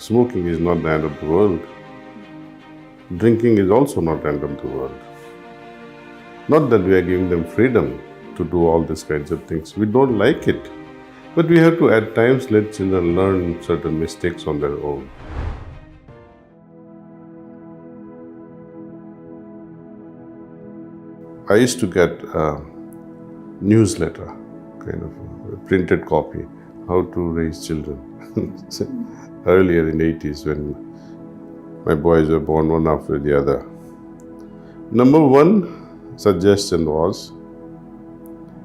Smoking is not the end of the world. Drinking is also not the end of the world. Not that we are giving them freedom to do all these kinds of things. We don't like it. But we have to at times let children learn certain mistakes on their own. I used to get a newsletter, kind of a printed copy, how to raise children. Earlier in the 80s when my boys were born one after the other. Number one suggestion was,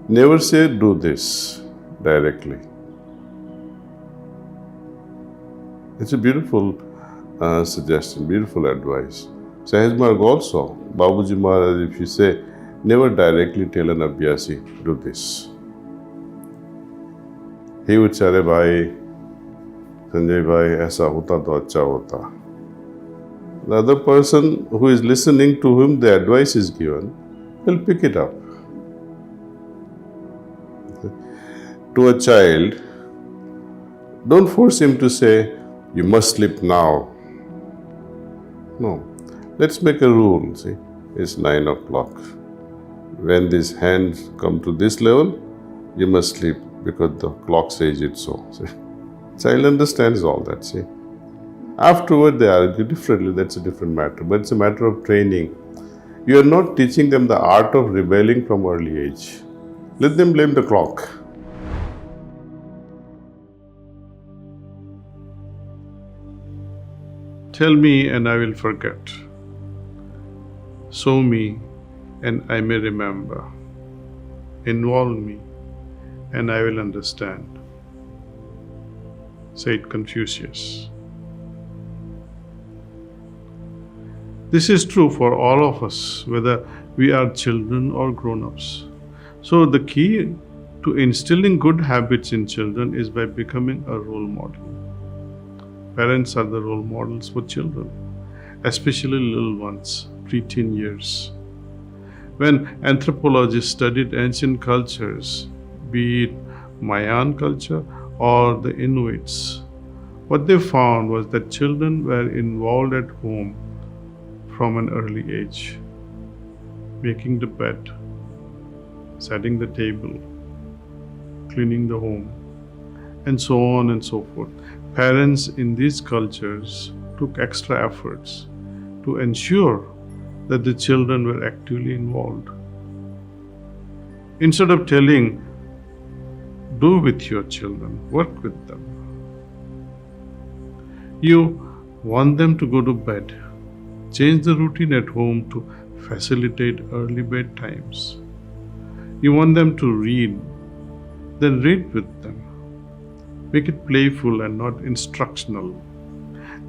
never say do this directly. It's a beautiful suggestion, beautiful advice. Sahajmarg also, Babuji Maharaj, if you say, never directly tell an abhyasi, do this. He would say, "Arey bhai, Sanjay bhai, aisa hota to acha hota." The other person who is listening to whom the advice is given will pick it up. To a child, don't force him to say, you must sleep now. No. Let's make a rule, see. It's 9 o'clock. When these hands come to this level, you must sleep because the clock says it so. See? Child understands all that, see. Afterward, they argue differently, that's a different matter. But it's a matter of training. You are not teaching them the art of rebelling from early age. Let them blame the clock. Tell me and I will forget. Show me and I may remember. Involve me and I will understand. Said Confucius. This is true for all of us, whether we are children or grown-ups. So the key to instilling good habits in children is by becoming a role model. Parents are the role models for children, especially little ones, pre-teen years. When anthropologists studied ancient cultures, be it Mayan culture or the Inuits, what they found was that children were involved at home from an early age, making the bed, setting the table, cleaning the home, and so on and so forth. Parents in these cultures took extra efforts to ensure that the children were actively involved. Instead of telling, do with your children, work with them. You want them to go to bed. Change the routine at home to facilitate early bedtimes. You want them to read, then read with them. Make it playful and not instructional.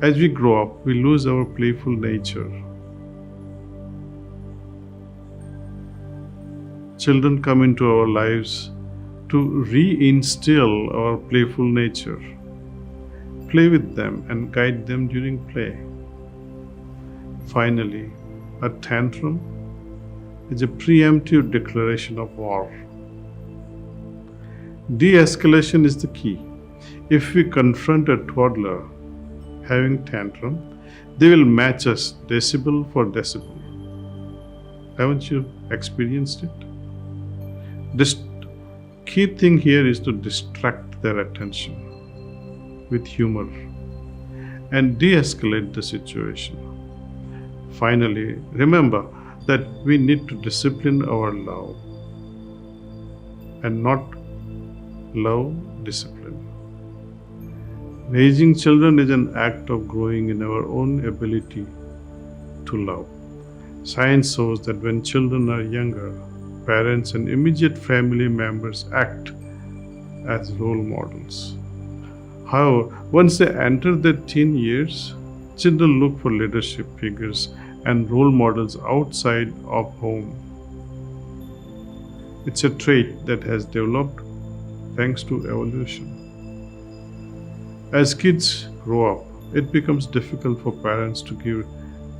As we grow up, we lose our playful nature. Children come into our lives to reinstill our playful nature. Play with them and guide them during play. Finally, a tantrum is a preemptive declaration of war. De-escalation is the key. If we confront a toddler having tantrum, they will match us decibel for decibel. Haven't you experienced it? The key thing here is to distract their attention with humor and de-escalate the situation. Finally, remember that we need to discipline our love and not love discipline. Raising children is an act of growing in our own ability to love. Science shows that when children are younger, parents and immediate family members act as role models. However, once they enter their teen years, children look for leadership figures and role models outside of home. It's a trait that has developed thanks to evolution. As kids grow up, it becomes difficult for parents to give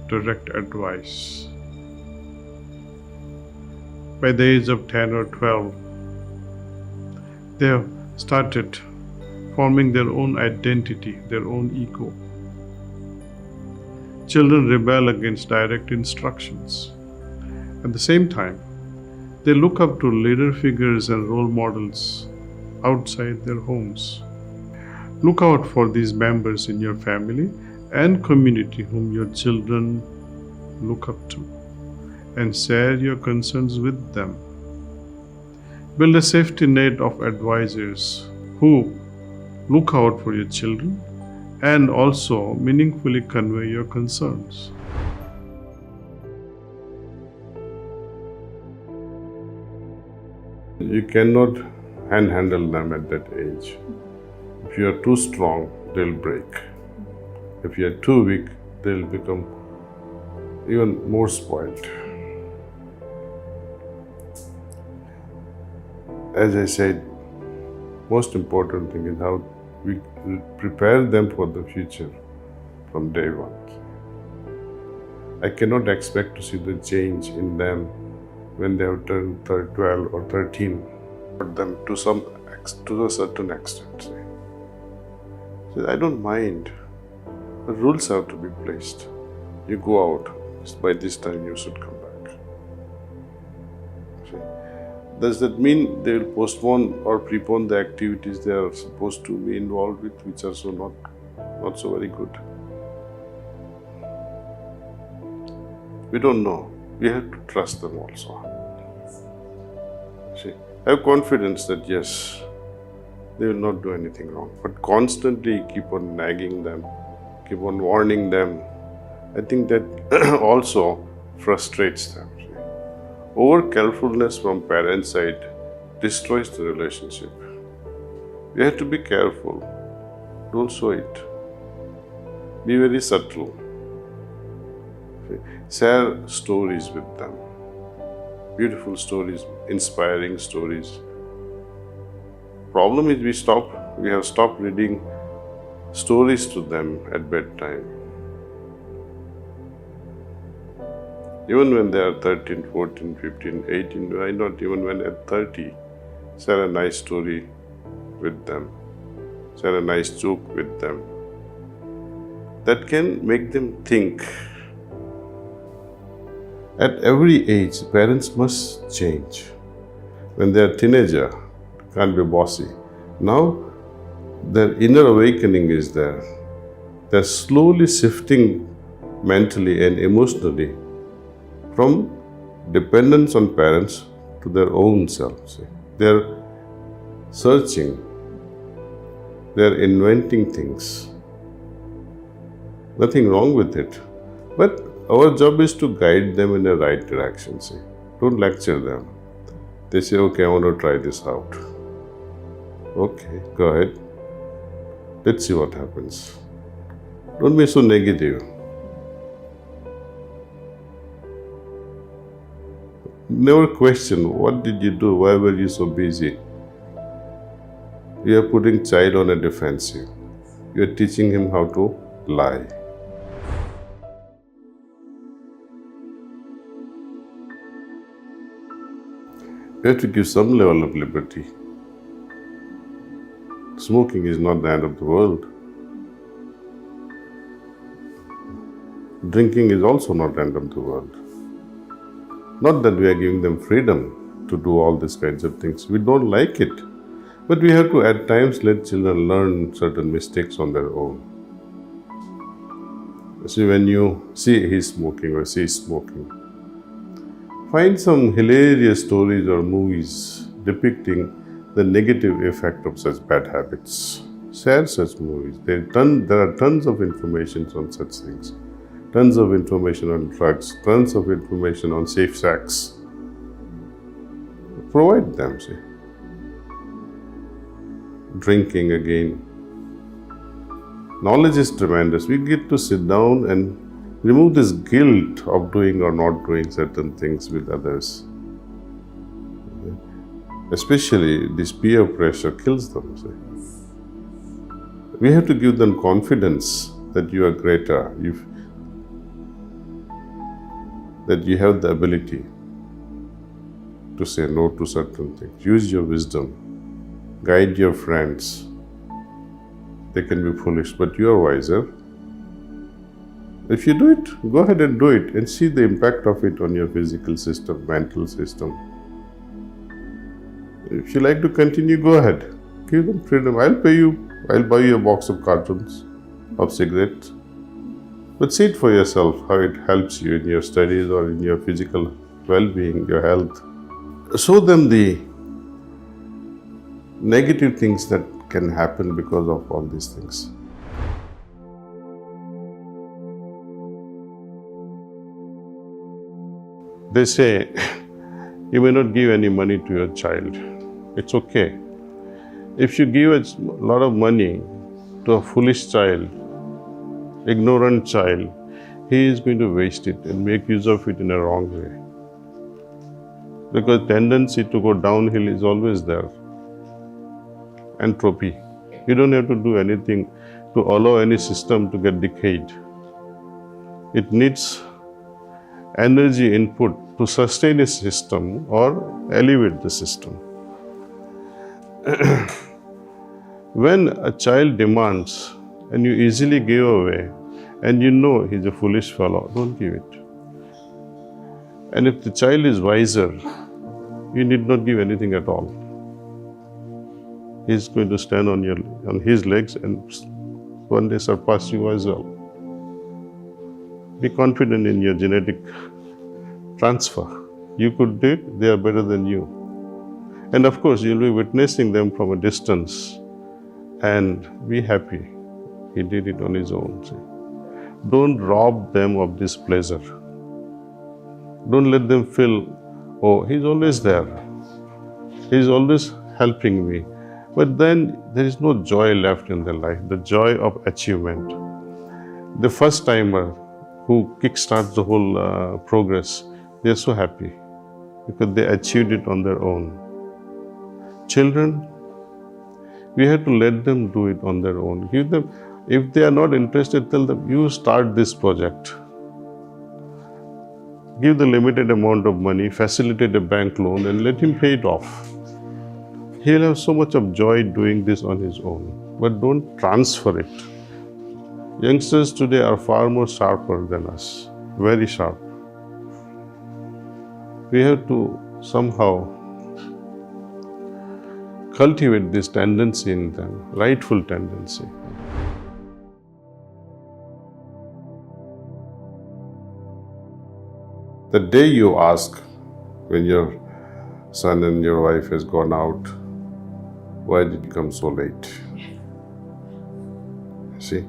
direct advice. By the age of 10 or 12, they have started forming their own identity, their own ego. children rebel against direct instructions. At the same time, they look up to leader figures and role models outside their homes. Look out for these members in your family and community whom your children look up to, and share your concerns with them. Build a safety net of advisors who look out for your children and also meaningfully convey your concerns. You cannot handle them at that age. If you are too strong, they'll break. If you are too weak, they'll become even more spoiled. As I said, most important thing is how we prepare them for the future from day one. I cannot expect to see the change in them when they have turned 12 or 13, but them to a certain extent. So I don't mind. The rules have to be placed. You go out, by this time you should come back. See? Does that mean they will postpone or prepone the activities they are supposed to be involved with, which are so not so very good? We don't know. We have to trust them also. See, have confidence that yes, they will not do anything wrong. But constantly keep on nagging them, keep on warning them. I think that also frustrates them. See. Over carefulness from parents' side destroys the relationship. We have to be careful. Don't show it. Be very subtle. See. Share stories with them. Beautiful stories, inspiring stories. Problem is we have stopped reading stories to them at bedtime. Even when they are 13, 14, 15, 18, why not even when at 30, share a nice story with them, share a nice joke with them. That can make them think. At every age, parents must change. When they are teenager, can't be bossy. Now, their inner awakening is there. They're slowly shifting mentally and emotionally from dependence on parents to their own selves. They're searching. They're inventing things. Nothing wrong with it. But our job is to guide them in the right direction. See. Don't lecture them. They say, okay, I want to try this out. Okay, go ahead. Let's see what happens. Don't be so negative. Never question, what did you do? Why were you so busy? You are putting child on a defensive. You are teaching him how to lie. You have to give some level of liberty. Smoking is not the end of the world. Drinking is also not the end of the world. Not that we are giving them freedom to do all these kinds of things. We don't like it. But we have to at times let children learn certain mistakes on their own. See, when you see he's smoking or she's smoking, find some hilarious stories or movies depicting the negative effect of such bad habits. Share such movies. There are tons of information on such things. Tons of information on drugs. Tons of information on safe sex. Provide them, see. Drinking again. Knowledge is tremendous. We get to sit down and remove this guilt of doing or not doing certain things with others. Especially this peer pressure kills them. See. We have to give them confidence that you are greater, that you have the ability to say no to certain things. Use your wisdom. Guide your friends. They can be foolish, but you are wiser. If you do it, go ahead and do it and see the impact of it on your physical system, mental system. If you like to continue, go ahead. Give them freedom. I'll buy you a box of cartons of cigarettes. But see it for yourself, how it helps you in your studies or in your physical well-being, your health. Show them the negative things that can happen because of all these things. They say, you may not give any money to your child. It's okay. If you give a lot of money to a foolish child, ignorant child, he is going to waste it and make use of it in a wrong way. Because tendency to go downhill is always there. Entropy. You don't have to do anything to allow any system to get decayed. It needs energy input to sustain a system or elevate the system. When a child demands and you easily give away and you know he's a foolish fellow, don't give it. And if the child is wiser, you need not give anything at all. He's going to stand on his legs and one day surpass you as well. Be confident in your genetic transfer. You could do it, they are better than you. And of course, you'll be witnessing them from a distance and be happy. He did it on his own. See? Don't rob them of this pleasure. Don't let them feel, oh, he's always there. He's always helping me. But then there is no joy left in their life, the joy of achievement. The first timer who kickstarts the whole progress, they are so happy because they achieved it on their own. Children, we have to let them do it on their own. Give them, if they are not interested, tell them, you start this project. Give the limited amount of money, facilitate a bank loan and let him pay it off. He'll have so much of joy doing this on his own, but don't transfer it. Youngsters today are far more sharper than us, very sharp. We have to somehow cultivate this tendency in them, rightful tendency. The day you ask, when your son and your wife has gone out, why did you come so late? See?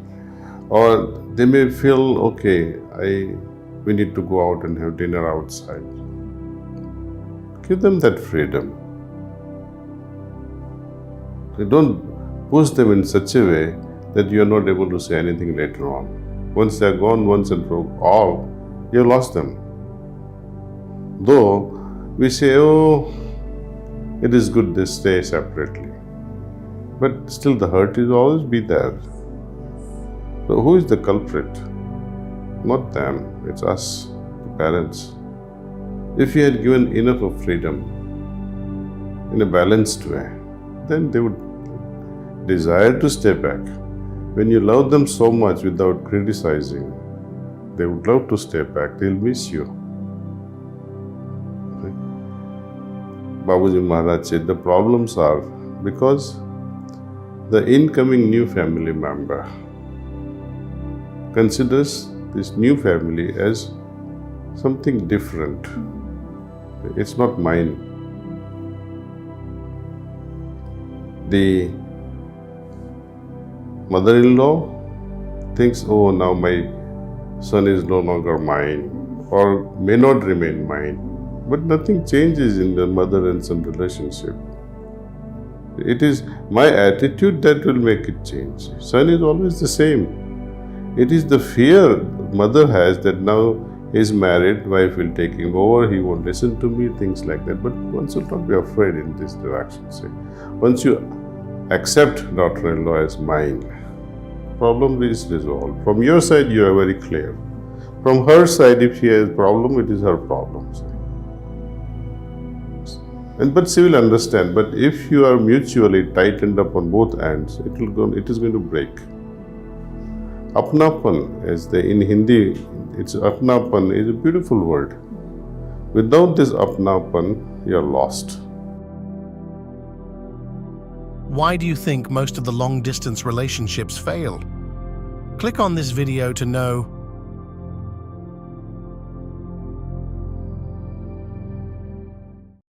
Or they may feel, okay, we need to go out and have dinner outside. Give them that freedom. Don't push them in such a way that you are not able to say anything later on. Once they are gone, once and for all, you lost them. Though we say, oh, it is good they stay separately. But still the hurt will always be there. So who is the culprit? Not them, it's us, the parents. If you had given enough of freedom in a balanced way, then they would desire to stay back. When you love them so much without criticizing, they would love to stay back, they'll miss you. Babuji Maharaj said the problems are because the incoming new family member considers this new family as something different. It's not mine. The mother-in-law thinks, oh, now my son is no longer mine or may not remain mine. But nothing changes in the mother and son relationship. It is my attitude that will make it change. Son is always the same. It is the fear mother has that now he is married, wife will take him over, he won't listen to me, things like that. But one should not be afraid in this direction. Say, once you accept daughter-in-law as mine, problem is resolved. From your side, you are very clear. From her side, if she has a problem, it is her problem. But she will understand. But if you are mutually tightened up on both ends, it is going to break. Apnapan, in Hindi, it's apnapan is a beautiful word. Without this apnapan, you're lost. Why do you think most of the long-distance relationships fail? Click on this video to know